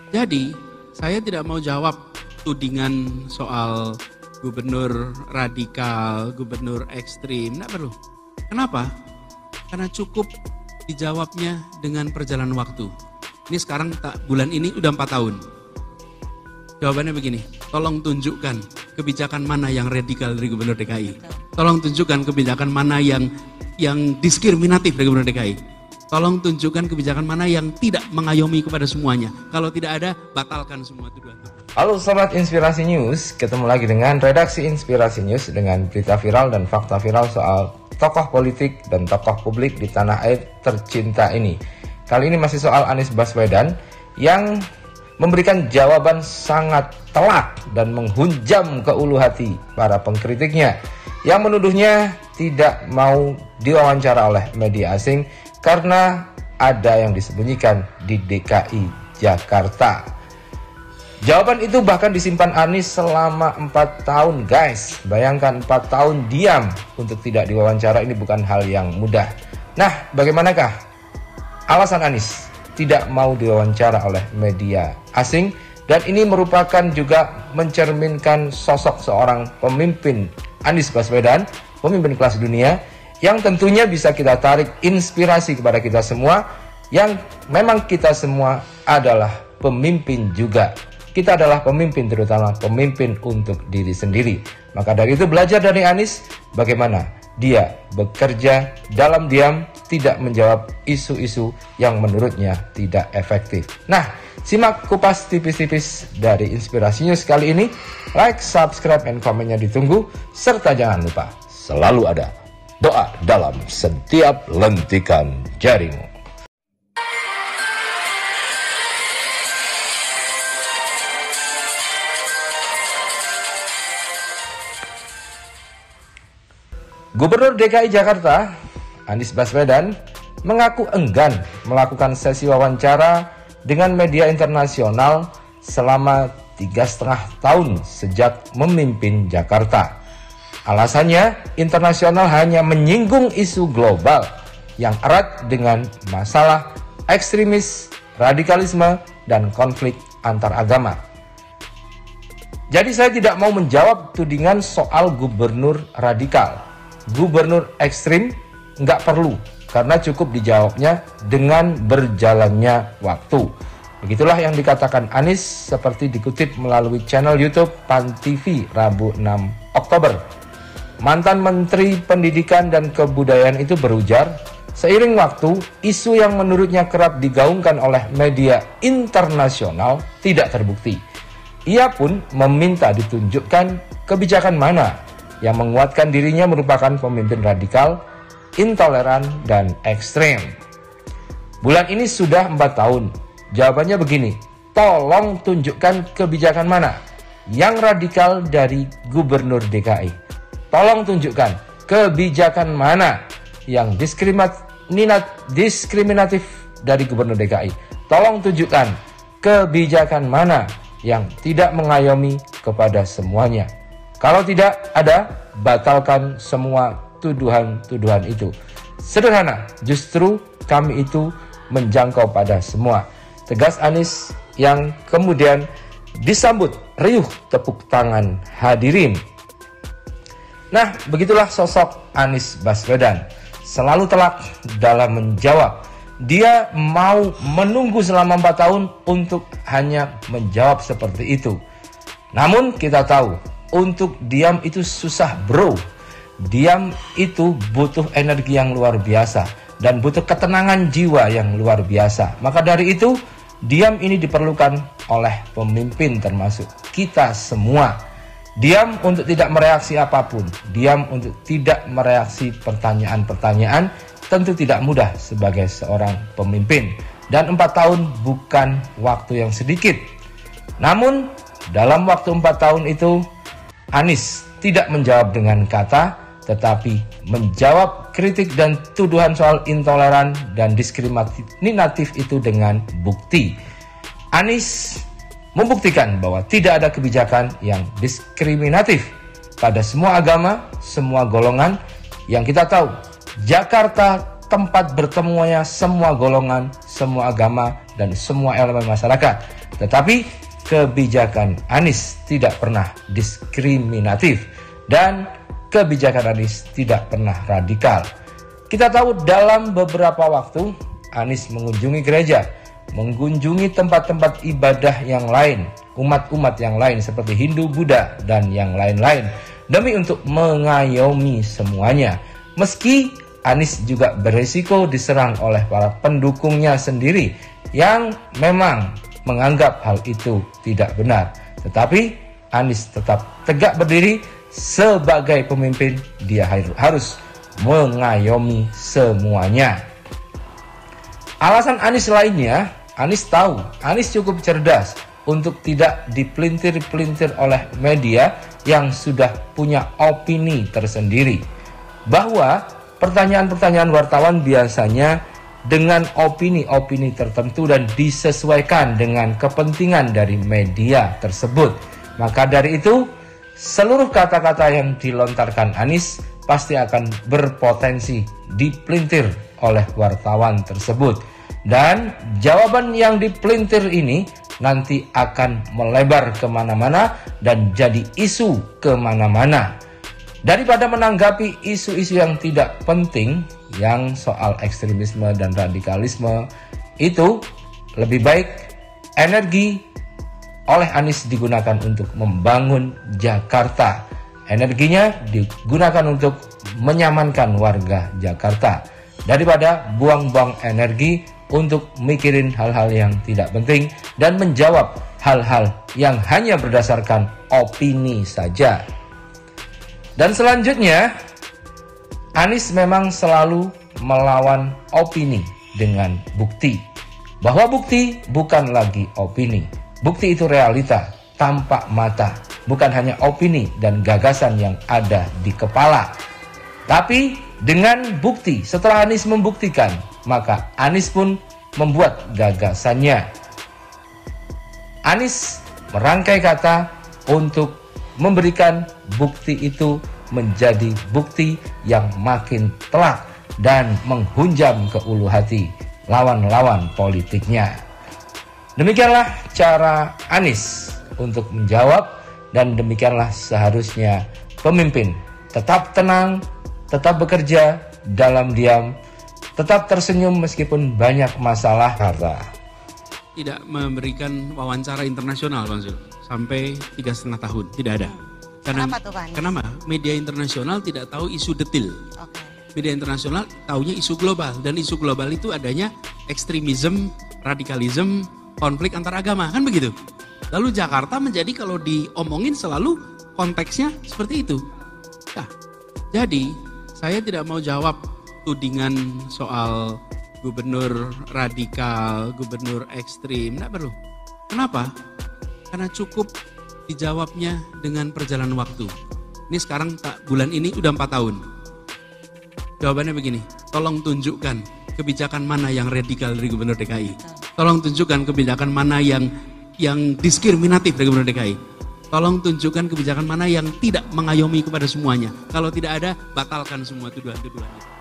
Jadi, saya tidak mau jawab tudingan soal gubernur radikal, gubernur ekstrim, tidak perlu. Kenapa? Karena cukup dijawabnya dengan perjalanan waktu. Ini sekarang bulan ini udah 4 tahun. Jawabannya begini, tolong tunjukkan kebijakan mana yang radikal dari Gubernur DKI. Tolong tunjukkan kebijakan mana yang diskriminatif dari Gubernur DKI. Tolong tunjukkan kebijakan mana yang tidak mengayomi kepada semuanya. Kalau tidak ada, batalkan semua tuduhan. Halo Sobat Inspirasi News, ketemu lagi dengan redaksi Inspirasi News dengan berita viral dan fakta viral soal tokoh politik dan tokoh publik di tanah air tercinta ini. Kali ini masih soal Anies Baswedan yang memberikan jawaban sangat telak dan menghunjam ke ulu hati para pengkritiknya yang menuduhnya tidak mau diwawancara oleh media asing karena ada yang disembunyikan di DKI Jakarta. Jawaban itu bahkan disimpan Anies selama 4 tahun guys. Bayangkan 4 tahun diam untuk tidak diwawancara, ini bukan hal yang mudah. Nah, bagaimanakah alasan Anies tidak mau diwawancara oleh media asing? Dan ini merupakan juga mencerminkan sosok seorang pemimpin Anies Baswedan, pemimpin kelas dunia, yang tentunya bisa kita tarik inspirasi kepada kita semua, yang memang kita semua adalah pemimpin juga. Kita adalah pemimpin, terutama pemimpin untuk diri sendiri. Maka dari itu belajar dari Anies bagaimana dia bekerja dalam diam, tidak menjawab isu-isu yang menurutnya tidak efektif. Nah, simak kupas tipis-tipis dari Inspirasi News kali ini. Like, subscribe, dan komennya ditunggu. Serta jangan lupa, selalu ada doa dalam setiap lentikan jarimu. Gubernur DKI Jakarta, Anies Baswedan, mengaku enggan melakukan sesi wawancara dengan media internasional selama 3,5 tahun sejak memimpin Jakarta. Alasannya, internasional hanya menyinggung isu global yang erat dengan masalah ekstremis, radikalisme, dan konflik antar agama. Jadi saya tidak mau menjawab tudingan soal gubernur radikal, gubernur ekstrim, nggak perlu, karena cukup dijawabnya dengan berjalannya waktu. Begitulah yang dikatakan Anies seperti dikutip melalui channel YouTube PAN TV Rabu 6 Oktober. Mantan Menteri Pendidikan dan Kebudayaan itu berujar, seiring waktu, isu yang menurutnya kerap digaungkan oleh media internasional tidak terbukti. Ia pun meminta ditunjukkan kebijakan mana yang menguatkan dirinya merupakan pemimpin radikal, intoleran, dan ekstrem. Bulan ini sudah 4 tahun. Jawabannya begini, tolong tunjukkan kebijakan mana yang radikal dari Gubernur DKI. Tolong tunjukkan kebijakan mana yang diskriminatif dari Gubernur DKI. Tolong tunjukkan kebijakan mana yang tidak mengayomi kepada semuanya. Kalau tidak ada, batalkan semua tuduhan-tuduhan itu. Sederhana, justru kami itu menjangkau pada semua. Tegas Anies yang kemudian disambut riuh tepuk tangan hadirin. Nah, begitulah sosok Anies Baswedan. Selalu telak dalam menjawab. Dia mau menunggu selama 4 tahun untuk hanya menjawab seperti itu. Namun kita tahu, untuk diam itu susah bro. Diam itu butuh energi yang luar biasa dan butuh ketenangan jiwa yang luar biasa. Maka dari itu, diam ini diperlukan oleh pemimpin termasuk kita semua. Diam untuk tidak mereaksi apapun. Diam untuk tidak mereaksi pertanyaan-pertanyaan tentu tidak mudah sebagai seorang pemimpin. Dan 4 tahun bukan waktu yang sedikit. Namun, dalam waktu 4 tahun itu, Anies tidak menjawab dengan kata, tetapi menjawab kritik dan tuduhan soal intoleran dan diskriminatif itu dengan bukti. Anies membuktikan bahwa tidak ada kebijakan yang diskriminatif pada semua agama, semua golongan. Yang kita tahu, Jakarta tempat bertemunya semua golongan, semua agama, dan semua elemen masyarakat. Tetapi kebijakan Anies tidak pernah diskriminatif dan kebijakan Anies tidak pernah radikal. Kita tahu dalam beberapa waktu Anies mengunjungi gereja, mengunjungi tempat-tempat ibadah yang lain, umat-umat yang lain seperti Hindu, Buddha, dan yang lain-lain, demi untuk mengayomi semuanya. Meski Anies juga berisiko diserang oleh para pendukungnya sendiri yang memang menganggap hal itu tidak benar. Tetapi Anies tetap tegak berdiri sebagai pemimpin. Dia harus mengayomi semuanya. Alasan Anies lainnya, Anies tahu, Anies cukup cerdas untuk tidak dipelintir-pelintir oleh media yang sudah punya opini tersendiri. Bahwa pertanyaan-pertanyaan wartawan biasanya dengan opini-opini tertentu dan disesuaikan dengan kepentingan dari media tersebut. Maka dari itu, seluruh kata-kata yang dilontarkan Anies pasti akan berpotensi dipelintir oleh wartawan tersebut. Dan jawaban yang dipelintir ini nanti akan melebar kemana-mana dan jadi isu kemana-mana. Daripada menanggapi isu-isu yang tidak penting, yang soal ekstremisme dan radikalisme, itu lebih baik energi oleh Anies digunakan untuk membangun Jakarta. Energinya digunakan untuk menyamankan warga Jakarta, daripada buang-buang energi untuk mikirin hal-hal yang tidak penting dan menjawab hal-hal yang hanya berdasarkan opini saja. Dan selanjutnya, Anies memang selalu melawan opini dengan bukti. Bahwa bukti bukan lagi opini. Bukti itu realita, tampak mata. Bukan hanya opini dan gagasan yang ada di kepala. Tapi dengan bukti, setelah Anies membuktikan, maka Anies pun membuat gagasannya. Anies merangkai kata untuk memberikan bukti itu menjadi bukti yang makin telak dan menghunjam ke ulu hati lawan-lawan politiknya. Demikianlah cara Anies untuk menjawab, dan demikianlah seharusnya pemimpin. Tetap tenang, tetap bekerja dalam diam, tetap tersenyum meskipun banyak masalah. Tidak memberikan wawancara internasional, Bang Zul, sampai 3,5 tahun, tidak ada. Kenapa tuh, Pak Anies? Kenapa? Media internasional tidak tahu isu detil. Oke. Media internasional taunya isu global, dan isu global itu adanya ekstremisme, radikalisme, konflik antar agama, kan begitu. Lalu Jakarta menjadi kalau diomongin selalu konteksnya seperti itu. Nah, jadi saya tidak mau jawab tudingan soal gubernur radikal, gubernur ekstrim, tidak perlu. Kenapa? Karena cukup dijawabnya dengan perjalanan waktu. Ini sekarang bulan ini udah 4 tahun. Jawabannya begini, tolong tunjukkan kebijakan mana yang radikal dari gubernur DKI. Tolong tunjukkan kebijakan mana yang diskriminatif dari gubernur DKI. Tolong tunjukkan kebijakan mana yang tidak mengayomi kepada semuanya. Kalau tidak ada, batalkan semua tuduhan-tuduhannya.